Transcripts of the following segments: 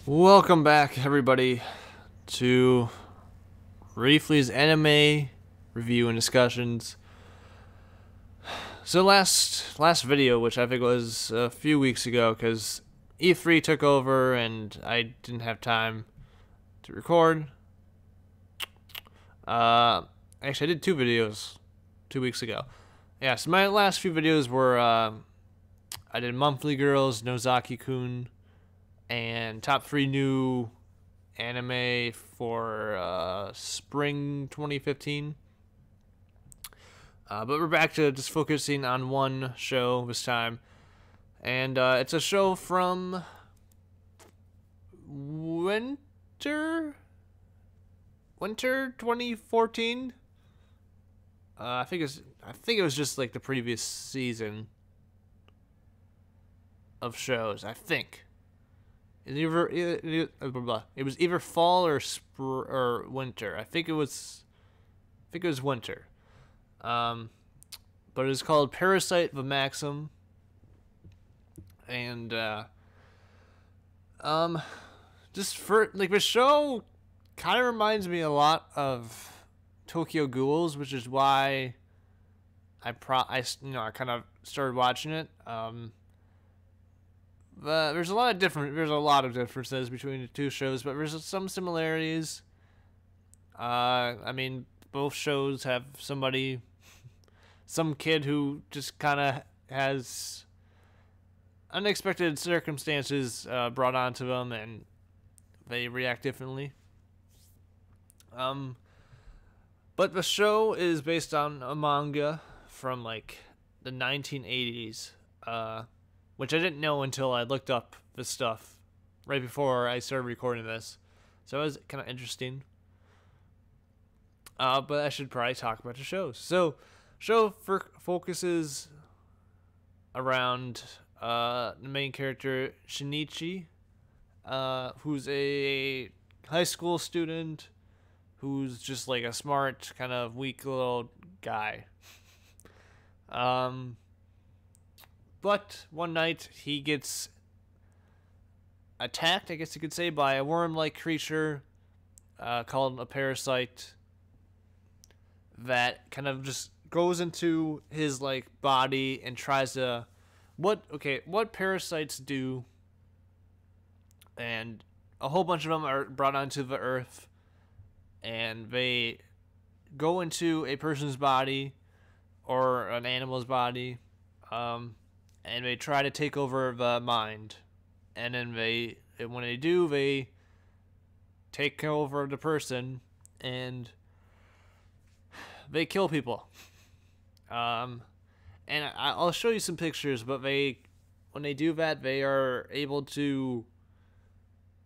Welcome back, everybody, to Refle's anime review and discussions. So last video, which I think was a few weeks ago, because E3 took over and I didn't have time to record. Actually, I did two videos 2 weeks ago. Yeah, so my last few videos were I did Monthly Girls, Nozaki-kun, and top 3 new anime for spring 2015. But we're back to just focusing on one show this time. And it's a show from winter 2014. I think it was just like the previous season of shows. I think it was either fall or winter. I think it was winter. But it's called Parasyte the Maxim, and just for like the show, kind of reminds me a lot of Tokyo Ghouls, which is why I kind of started watching it. There's a lot of differences between the two shows, but there's some similarities. I mean, both shows have some kid who just kind of has unexpected circumstances brought onto them, and they react differently. But the show is based on a manga from like the 1980s, which I didn't know until I looked up the stuff right before I started recording this. So it was kind of interesting. But I should probably talk about the show. So, focuses around the main character Shinichi, who's a high school student who's just like a smart, kind of weak little guy. But one night he gets attacked, I guess you could say, by a worm-like creature called a parasite that kind of just goes into his like body and tries to what parasites do, and a whole bunch of them are brought onto the earth, and they go into a person's body or an animal's body, and they try to take over the mind, and then when they do, they take over the person and they kill people. And I'll show you some pictures, but when they do that, they are able to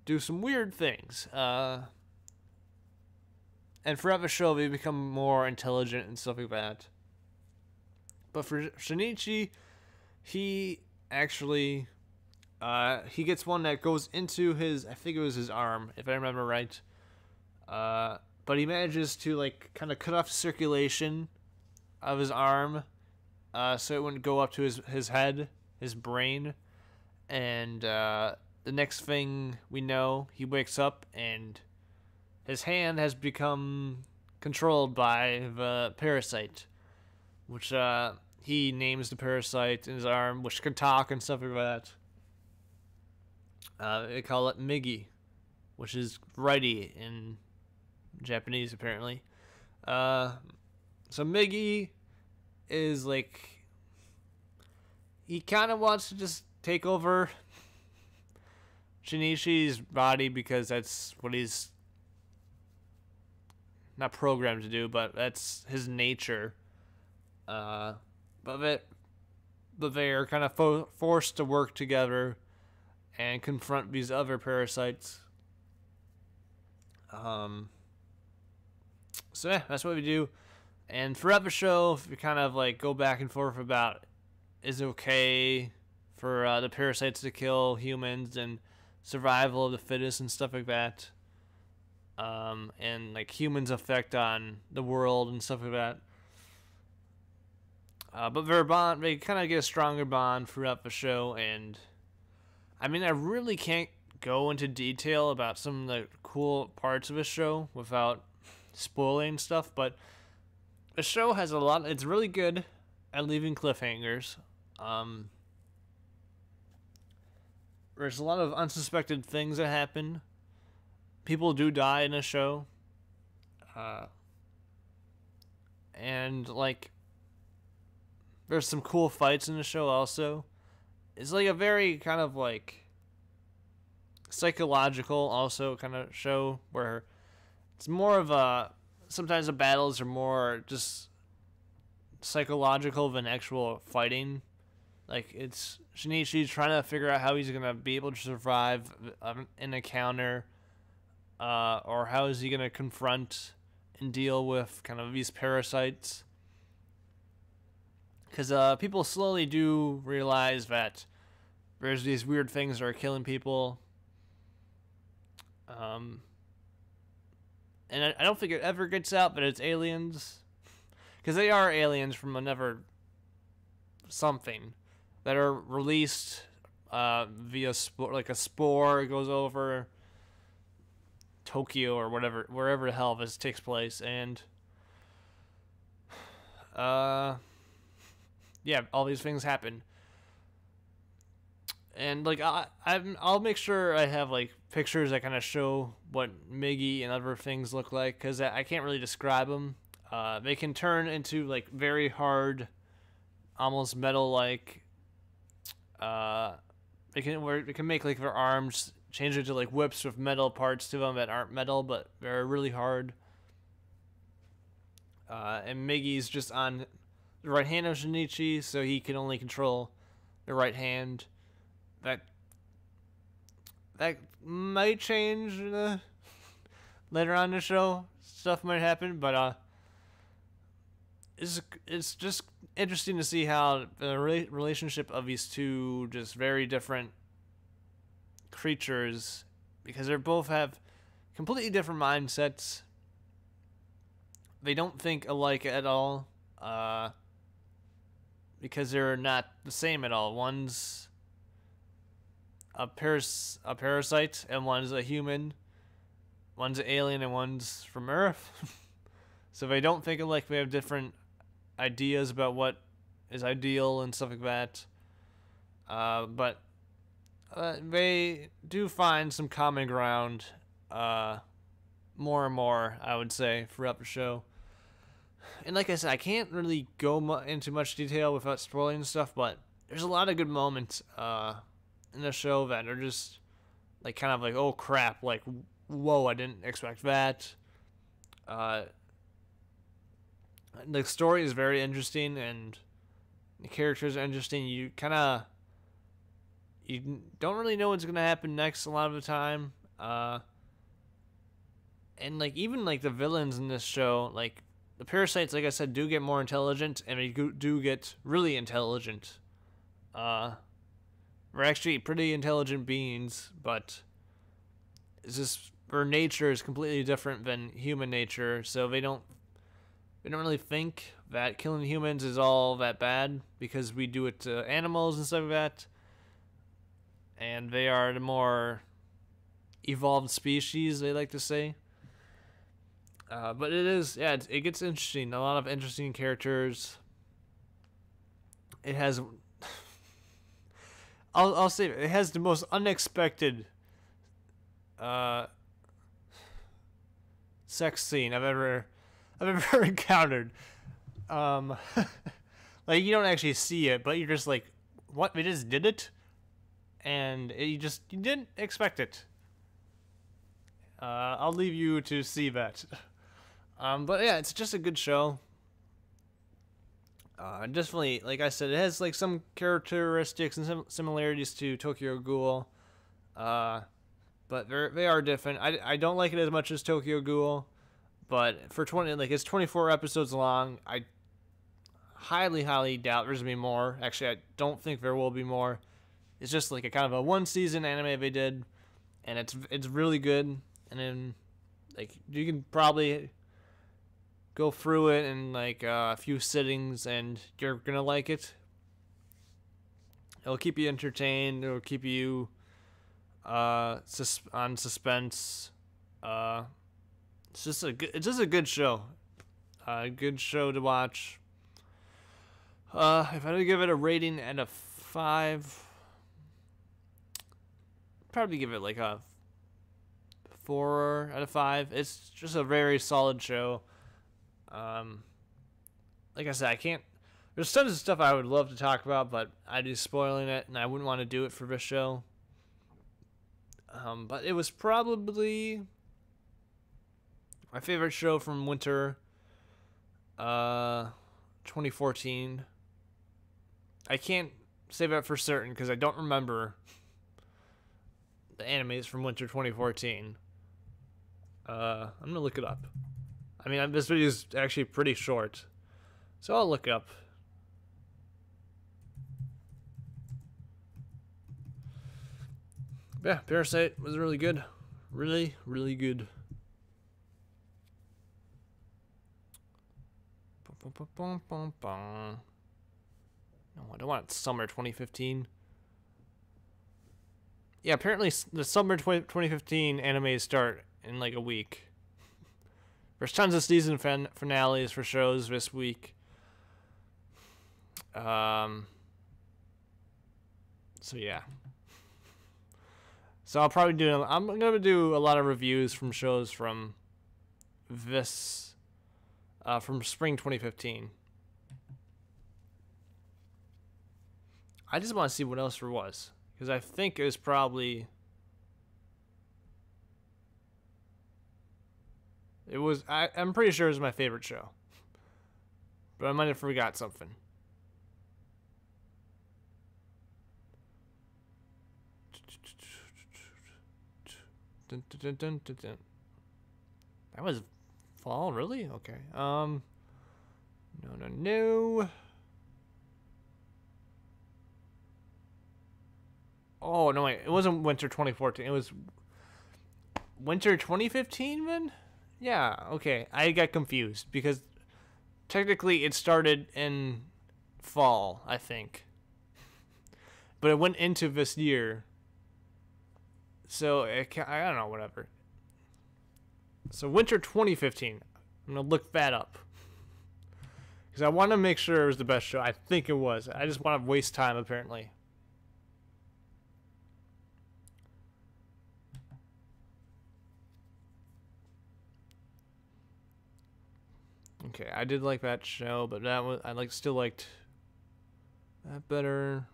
do some weird things. And throughout the show, they become more intelligent and stuff like that. But for Shinichi, he actually he gets one that goes into his, I think it was his arm, if I remember right. But he manages to like kind of cut off the circulation of his arm, so it wouldn't go up to his head, his brain. And the next thing we know, he wakes up and his hand has become controlled by the parasite, which he names the parasite in his arm, which can talk and stuff like that. They call it Migi, which is righty in Japanese, apparently. So Migi is like, he kind of wants to just take over Shinichi's body because that's what he's not programmed to do, but that's his nature. But they are kind of forced to work together and confront these other parasites. So yeah, that's what we do. And throughout the show, we kind of like go back and forth about, is it okay for the parasites to kill humans and survival of the fittest and stuff like that. And like humans' effect on the world and stuff like that. But they kind of get a stronger bond throughout the show, and I mean, I really can't go into detail about some of the cool parts of a show without spoiling stuff, but the show has a lot. It's really good at leaving cliffhangers. There's a lot of unsuspected things that happen. People do die in a show. And, like, there's some cool fights in the show also. It's, like, a very kind of, like, psychological also kind of show where it's more of a... Sometimes the battles are more just psychological than actual fighting. Like, it's Shinichi trying to figure out how he's going to be able to survive an encounter, or how is he going to confront and deal with kind of these parasites. Because people slowly do realize that there's these weird things that are killing people. And I don't think it ever gets out, but it's aliens. Because they are aliens from another something that are released via like a spore. It goes over Tokyo or whatever, wherever the hell this takes place, and yeah, all these things happen. And like I'll make sure I have like pictures that kind of show what Miggy and other things look like, because I can't really describe them. They can turn into like very hard, almost metal-like. They can make like their arms change into like whips with metal parts to them that aren't metal, but they're really hard. And Miggy's just on the right hand of Shinichi, so he can only control the right hand. That might change later on in the show. Stuff might happen, but it's just interesting to see how the relationship of these two just very different creatures, because they both have completely different mindsets. They don't think alike at all, because they're not the same at all. One's a parasite, and one's a human. One's an alien, and one's from Earth. So they don't think alike. They have different ideas about what is ideal and stuff like that. But they do find some common ground more and more, I would say, throughout the show. And like I said, I can't really go into much detail without spoiling stuff, but there's a lot of good moments in the show that are just like kind of like, oh crap, like whoa, I didn't expect that. The story is very interesting, and the characters are interesting. You don't really know what's gonna happen next a lot of the time. And like even like the villains in this show, like the parasites, like I said, do get more intelligent, and they do get really intelligent. They're actually pretty intelligent beings, but it's just their nature is completely different than human nature, so they don't really think that killing humans is all that bad, because we do it to animals and stuff like that. And they are the more evolved species, they like to say. But it is, yeah, it gets interesting. A lot of interesting characters. It has, I'll say it has the most unexpected sex scene I've ever encountered. Like you don't actually see it, but you're just like, what? They just did it, and you didn't expect it. I'll leave you to see that. But yeah, it's just a good show. Definitely, like I said, it has like some characteristics and some similarities to Tokyo Ghoul. But they are different. I don't like it as much as Tokyo Ghoul, but for it's 24 episodes long. I highly doubt there's gonna be more. Actually, I don't think there will be more. It's just like a kind of a one season anime they did, and it's really good. And then like you can probably go through it in like a few sittings, and you're gonna like it. It'll keep you entertained. It'll keep you on suspense. It's just a good show. A good show to watch. If I had to give it a rating out of 5, probably give it like a 4 out of 5. It's just a very solid show. Like I said, I can't. There's tons of stuff I would love to talk about, but I'd be spoiling it, and I wouldn't want to do it for this show. But it was probably my favorite show from winter 2014. I can't say that for certain because I don't remember the animes from winter 2014. I'm gonna look it up. I mean, this video is actually pretty short, so I'll look it up. Yeah, Parasyte was really good. Really, really good. No, I don't want summer 2015. Yeah, apparently the summer 2015 animes start in like a week. There's tons of season finales for shows this week. So yeah. So I'm gonna do a lot of reviews from shows from this from spring 2015. I just want to see what else there was, because I think it was probably I'm pretty sure it was my favorite show, but I might have forgot something. Dun, dun, dun, dun, dun. That was fall, really? Okay. No. Oh no, wait. It wasn't winter 2014. It was winter 2015. Then, yeah. Okay, I got confused because technically it started in fall, I think, but it went into this year. So, I don't know, whatever. So, winter 2015. I'm going to look that up. Because I want to make sure it was the best show. I think it was. I just want to waste time, apparently. Okay, I did like that show, but I still liked that better.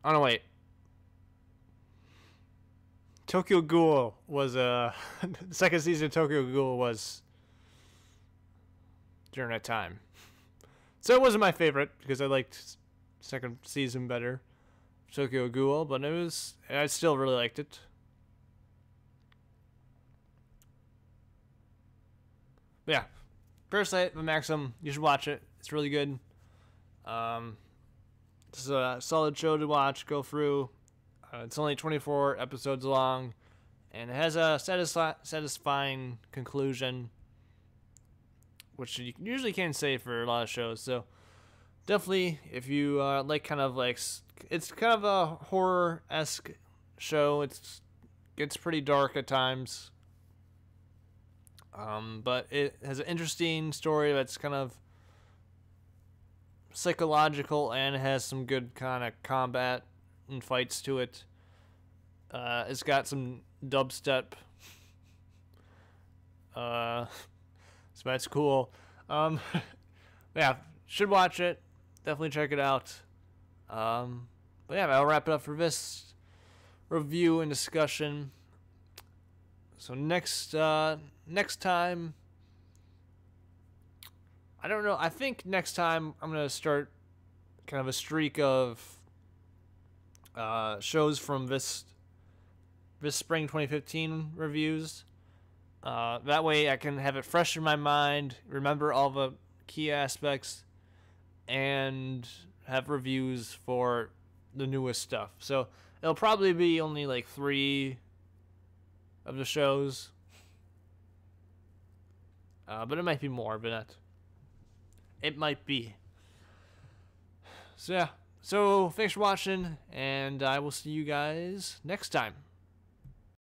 Oh no, wait. Tokyo Ghoul was the second season of Tokyo Ghoul was during that time. So it wasn't my favorite because I liked second season better, Tokyo Ghoul, but I still really liked it. But yeah, Parasyte by Maxim, you should watch it. It's really good. It's a solid show to watch, go through. It's only 24 episodes long, and it has a satisfying conclusion, which you usually can't say for a lot of shows. So definitely, if you it's kind of a horror-esque show. It gets pretty dark at times, but it has an interesting story that's kind of psychological and has some good kind of combat and fights to it. It's got some dubstep, so that's cool. Yeah, should watch it. Definitely check it out. But yeah, I'll wrap it up for this review and discussion. So next time, I don't know. I think next time I'm gonna start kind of a streak of shows from this spring 2015 reviews. That way I can have it fresh in my mind, remember all the key aspects, and have reviews for the newest stuff. So it'll probably be only like 3 of the shows, but it might be more, but not. It might be. So yeah, So thanks for watching, and I will see you guys next time.